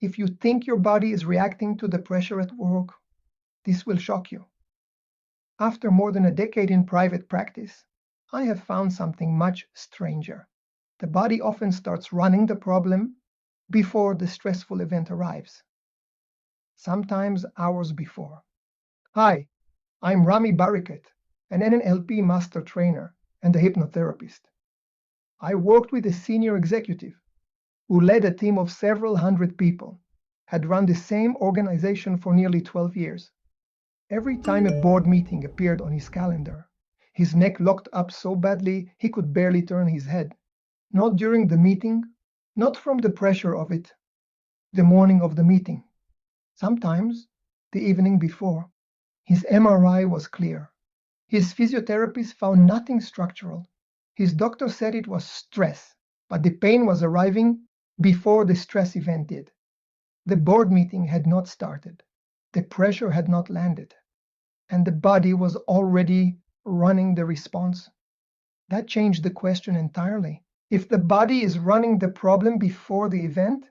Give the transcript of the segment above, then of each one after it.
If you think your body is reacting to the pressure at work, this will shock you. After more than a decade in private practice, I have found something much stranger. The body often starts running the problem before the stressful event arrives, sometimes hours before. Hi, I'm Rami Barakat, an NLP master trainer and a hypnotherapist. I worked with a senior executive who led a team of several hundred people, had run the same organization for nearly 12 years. Every time a board meeting appeared on his calendar, his neck locked up so badly he could barely turn his head. Not during the meeting, not from the pressure of it, the morning of the meeting. Sometimes the evening before. His MRI was clear. His physiotherapist found nothing structural. His doctor said it was stress, but the pain was arriving before the stress event did. The board meeting had not started. The pressure had not landed. And the body was already running the response. That changed the question entirely. If the body is running the problem before the event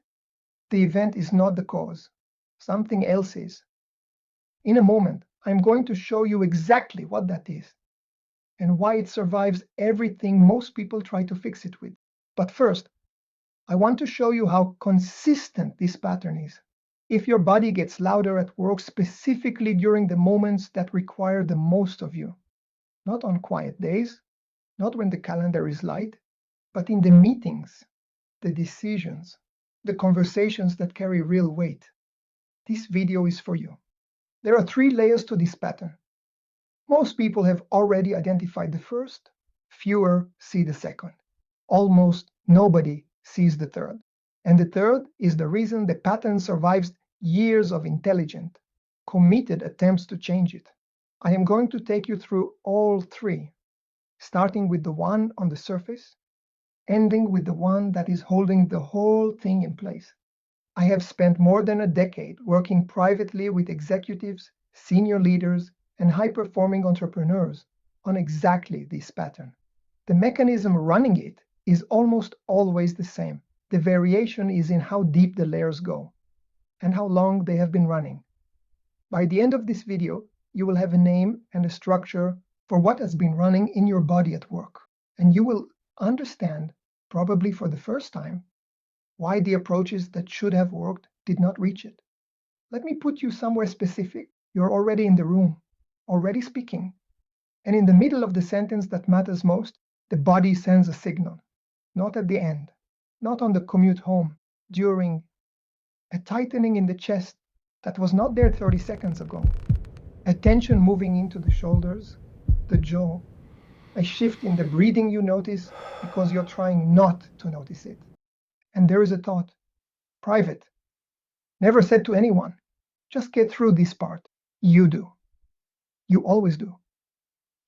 is not the cause. Something else is. In a moment, I'm going to show you exactly what that is and why it survives everything most people try to fix it with. But first, I want to show you how consistent this pattern is. If your body gets louder at work, specifically during the moments that require the most of you, not on quiet days, not when the calendar is light, but in the meetings, the decisions, the conversations that carry real weight, this video is for you. There are 3 layers to this pattern. Most people have already identified the first, fewer see the second. Almost nobody sees the third. And the third is the reason the pattern survives years of intelligent, committed attempts to change it. I am going to take you through all 3, starting with the one on the surface, ending with the one that is holding the whole thing in place. I have spent more than a decade working privately with executives, senior leaders, and high-performing entrepreneurs on exactly this pattern. The mechanism running it is almost always the same. The variation is in how deep the layers go and how long they have been running. By the end of this video, you will have a name and a structure for what has been running in your body at work, and you will understand, probably for the first time, why the approaches that should have worked did not reach it. Let me put you somewhere specific. You're already in the room, already speaking, and in the middle of the sentence that matters most, the body sends a signal. Not at the end, not on the commute home, during a tightening in the chest that was not there 30 seconds ago, a tension moving into the shoulders, the jaw, a shift in the breathing you notice because you're trying not to notice it. And there is a thought, private, never said to anyone, just get through this part. You do. You always do.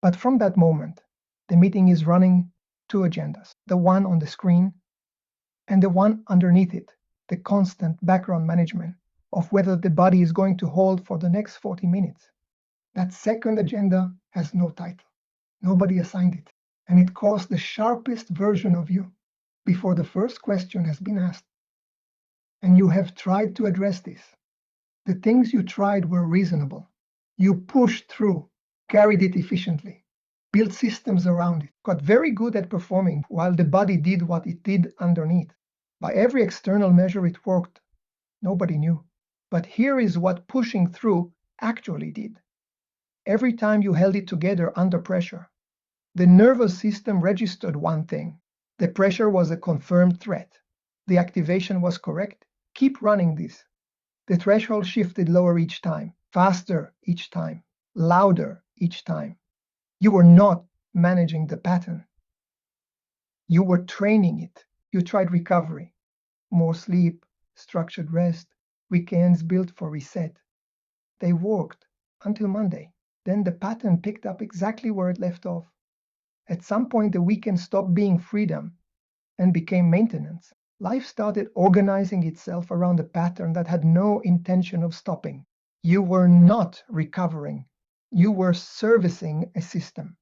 But from that moment, the meeting is running 2 agendas, the one on the screen and the one underneath it, the constant background management of whether the body is going to hold for the next 40 minutes. That second agenda has no title. Nobody assigned it. And it calls the sharpest version of you before the first question has been asked. And you have tried to address this. The things you tried were reasonable. You pushed through, carried it efficiently, built systems around it, got very good at performing while the body did what it did underneath. By every external measure it worked. Nobody knew. But here is what pushing through actually did. Every time you held it together under pressure, the nervous system registered one thing. The pressure was a confirmed threat. The activation was correct. Keep running this. The threshold shifted lower each time, faster each time, louder each time. You were not managing the pattern. You were training it. You tried recovery, more sleep, structured rest, weekends built for reset. They worked until Monday. Then the pattern picked up exactly where it left off. At some point, the weekend stopped being freedom and became maintenance. Life started organizing itself around a pattern that had no intention of stopping. You were not recovering. You were servicing a system.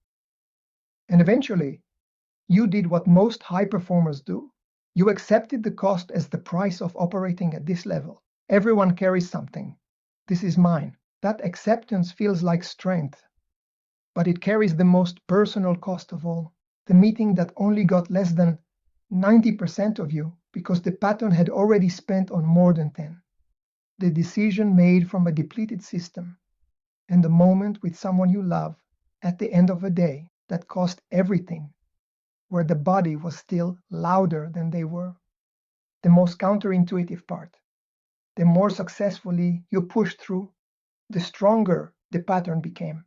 And eventually, you did what most high performers do. You accepted the cost as the price of operating at this level. Everyone carries something. This is mine. That acceptance feels like strength, but it carries the most personal cost of all. The meeting that only got less than 90% of you because the pattern had already spent on more than 10. The decision made from a depleted system, and the moment with someone you love at the end of a day that cost everything, where the body was still louder than they were. The most counterintuitive part. The more successfully you pushed through, the stronger the pattern became.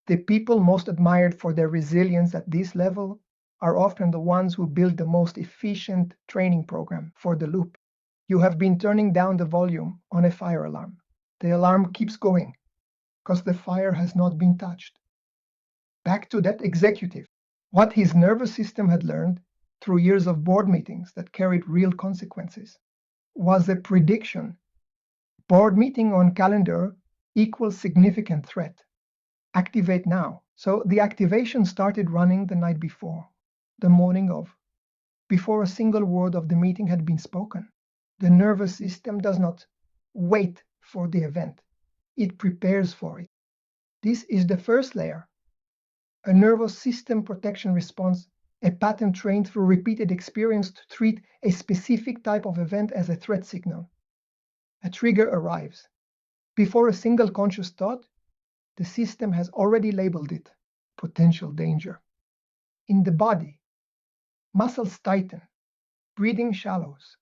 The people most admired for their resilience at this level are often the ones who build the most efficient training program for the loop. You have been turning down the volume on a fire alarm. The alarm keeps going because the fire has not been touched. Back to that executive. What his nervous system had learned through years of board meetings that carried real consequences was a prediction. Board meeting on calendar equals significant threat. Activate now. So the activation started running the night before, the morning of, before a single word of the meeting had been spoken. The nervous system does not wait for the event. It prepares for it. This is the first layer. A nervous system protection response, a pattern trained through repeated experience to treat a specific type of event as a threat signal. A trigger arrives. Before a single conscious thought, the system has already labeled it potential danger. In the body, muscles tighten, breathing shallows.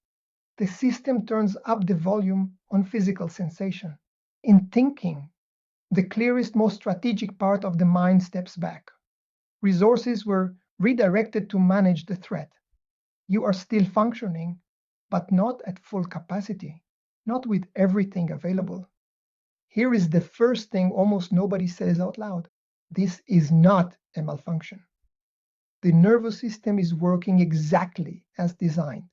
The system turns up the volume on physical sensation. In thinking, the clearest, most strategic part of the mind steps back. Resources were redirected to manage the threat. You are still functioning, but not at full capacity, not with everything available. Here is the first thing almost nobody says out loud. This is not a malfunction. The nervous system is working exactly as designed.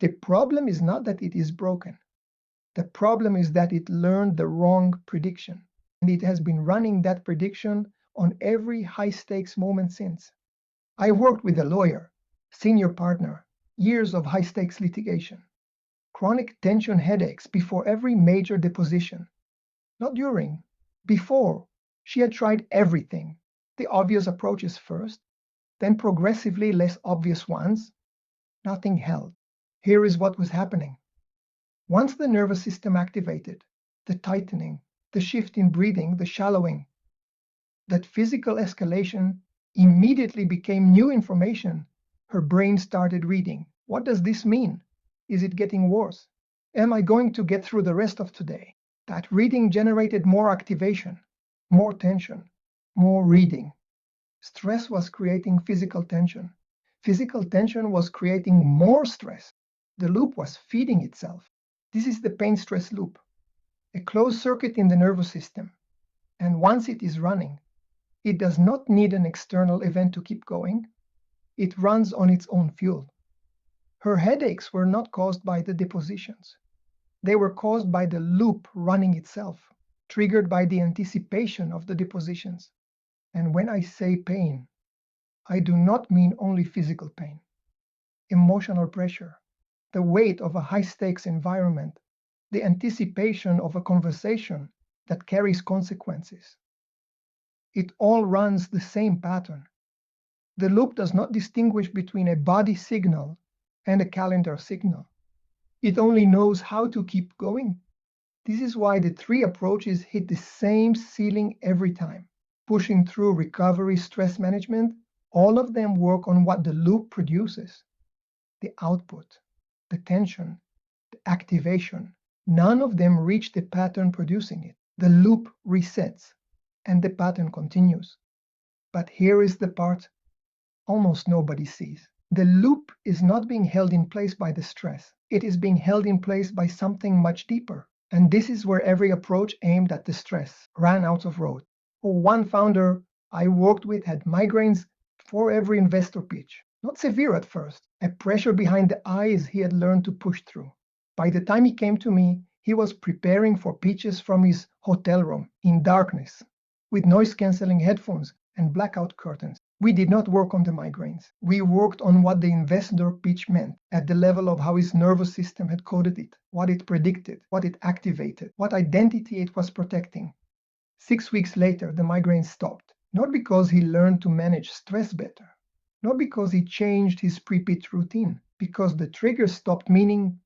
The problem is not that it is broken. The problem is that it learned the wrong prediction, and it has been running that prediction on every high-stakes moment since. I worked with a lawyer, senior partner, years of high-stakes litigation, chronic tension headaches before every major deposition. Not during, before. She had tried everything, the obvious approaches first, then progressively less obvious ones. Nothing held. Here is what was happening. Once the nervous system activated, the tightening, the shift in breathing, the shallowing, that physical escalation immediately became new information. Her brain started reading. What does this mean? Is it getting worse? Am I going to get through the rest of today? That reading generated more activation, more tension, more reading. Stress was creating physical tension. Physical tension was creating more stress. The loop was feeding itself. This is the pain-stress loop, a closed circuit in the nervous system. And once it is running, it does not need an external event to keep going. It runs on its own fuel. Her headaches were not caused by the depositions. They were caused by the loop running itself, triggered by the anticipation of the depositions. And when I say pain, I do not mean only physical pain. Emotional pressure, the weight of a high-stakes environment, the anticipation of a conversation that carries consequences. It all runs the same pattern. The loop does not distinguish between a body signal and a calendar signal. It only knows how to keep going. This is why the three approaches hit the same ceiling every time. Pushing through recovery, stress management, all of them work on what the loop produces. The output, the tension, the activation. None of them reach the pattern producing it. The loop resets and the pattern continues. But here is the part almost nobody sees. The loop is not being held in place by the stress. It is being held in place by something much deeper. And this is where every approach aimed at the stress ran out of road. One founder I worked with had migraines for every investor pitch. Not severe at first, a pressure behind the eyes he had learned to push through. By the time he came to me, he was preparing for pitches from his hotel room in darkness, with noise-canceling headphones and blackout curtains. We did not work on the migraines. We worked on what the investor pitch meant at the level of how his nervous system had coded it, what it predicted, what it activated, what identity it was protecting. 6 weeks later, the migraines stopped, not because he learned to manage stress better, not because he changed his pre-pitch routine, because the trigger stopped meaning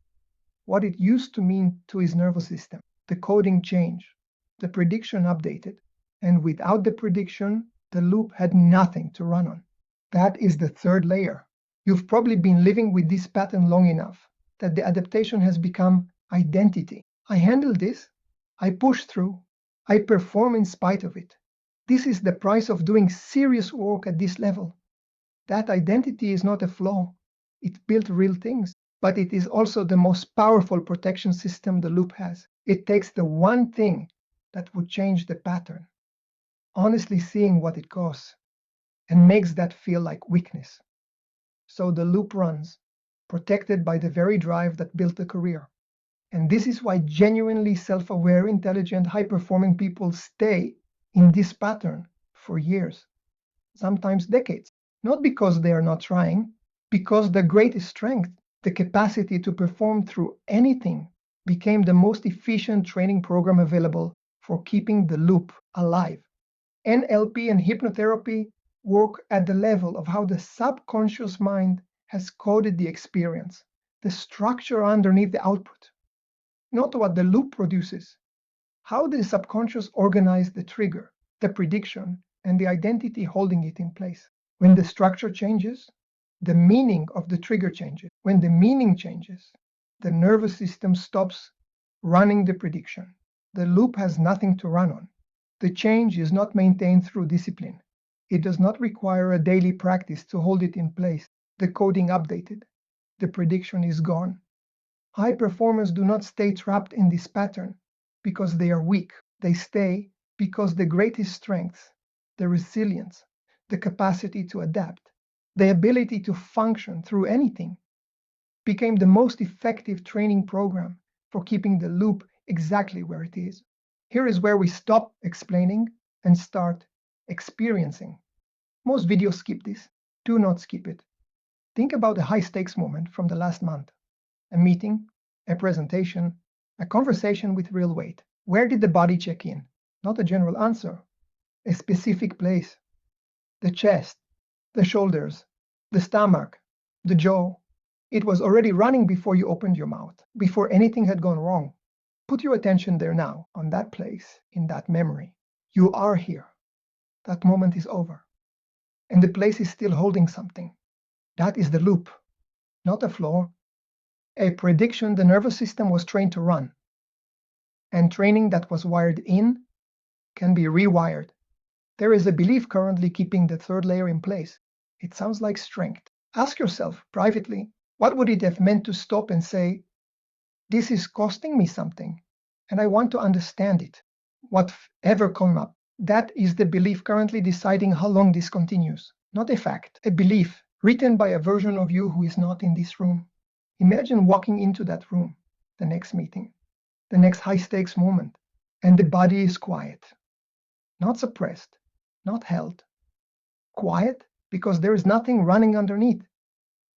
what it used to mean to his nervous system. The coding changed, the prediction updated, and without the prediction, the loop had nothing to run on. That is the third layer. You've probably been living with this pattern long enough that the adaptation has become identity. I handle this, I push through, I perform in spite of it. This is the price of doing serious work at this level. That identity is not a flaw. It built real things, but it is also the most powerful protection system the loop has. It takes the one thing that would change the pattern, honestly seeing what it costs, and makes that feel like weakness. So the loop runs, protected by the very drive that built the career. And this is why genuinely self-aware, intelligent, high-performing people stay in this pattern for years, sometimes decades. Not because they are not trying, because the greatest strength, the capacity to perform through anything, became the most efficient training program available for keeping the loop alive. NLP and hypnotherapy work at the level of how the subconscious mind has coded the experience, the structure underneath the output, not what the loop produces. How the subconscious organized the trigger, the prediction, and the identity holding it in place. When the structure changes, the meaning of the trigger changes. When the meaning changes, the nervous system stops running the prediction. The loop has nothing to run on. The change is not maintained through discipline. It does not require a daily practice to hold it in place. The coding updated. The prediction is gone. High performers do not stay trapped in this pattern because they are weak. They stay because the greatest strengths, the resilience, the capacity to adapt, the ability to function through anything, became the most effective training program for keeping the loop exactly where it is. Here is where we stop explaining and start experiencing. Most videos skip this. Do not skip it. Think about a high-stakes moment from the last month. A meeting, a presentation, a conversation with real weight. Where did the body check in? Not a general answer. A specific place. The chest, the shoulders, the stomach, the jaw. It was already running before you opened your mouth, before anything had gone wrong. Put your attention there now, on that place, in that memory. You are here. That moment is over. And the place is still holding something. That is the loop, not a flaw. A prediction the nervous system was trained to run. And training that was wired in can be rewired. There is a belief currently keeping the third layer in place. It sounds like strength. Ask yourself privately, what would it have meant to stop and say, this is costing me something, and I want to understand it, whatever comes up. That is the belief currently deciding how long this continues, not a fact, a belief written by a version of you who is not in this room. Imagine walking into that room, the next meeting, the next high-stakes moment, and the body is quiet, not suppressed, not held. Quiet because there is nothing running underneath.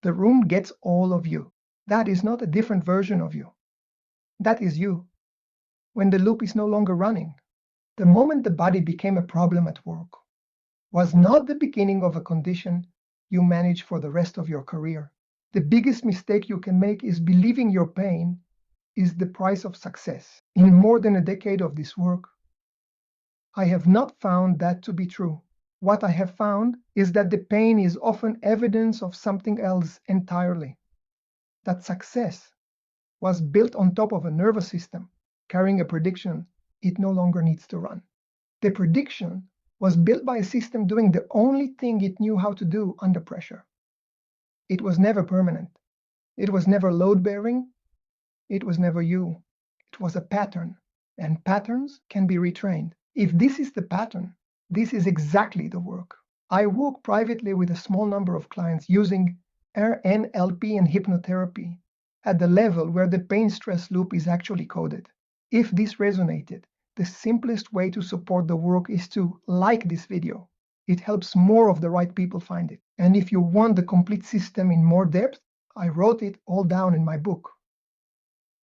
The room gets all of you. That is not a different version of you. That is you. When the loop is no longer running, the moment the body became a problem at work was not the beginning of a condition you manage for the rest of your career. The biggest mistake you can make is believing your pain is the price of success. In more than a decade of this work, I have not found that to be true. What I have found is that the pain is often evidence of something else entirely. That success was built on top of a nervous system carrying a prediction it no longer needs to run. The prediction was built by a system doing the only thing it knew how to do under pressure. It was never permanent. It was never load-bearing. It was never you. It was a pattern, and patterns can be retrained. If this is the pattern, this is exactly the work. I work privately with a small number of clients using NLP and hypnotherapy at the level where the pain-stress loop is actually coded. If this resonated, the simplest way to support the work is to like this video, It helps more of the right people find it. And if you want the complete system in more depth, I wrote it all down in my book,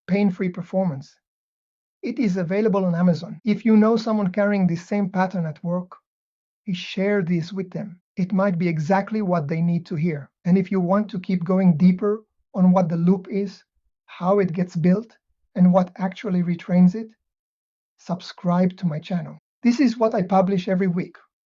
Pain-Free Performance. It is available on Amazon. If you know someone carrying the same pattern at work, share this with them. It might be exactly what they need to hear. And if you want to keep going deeper on what the loop is, how it gets built, and what actually retrains it, subscribe to my channel. This is what I publish every week.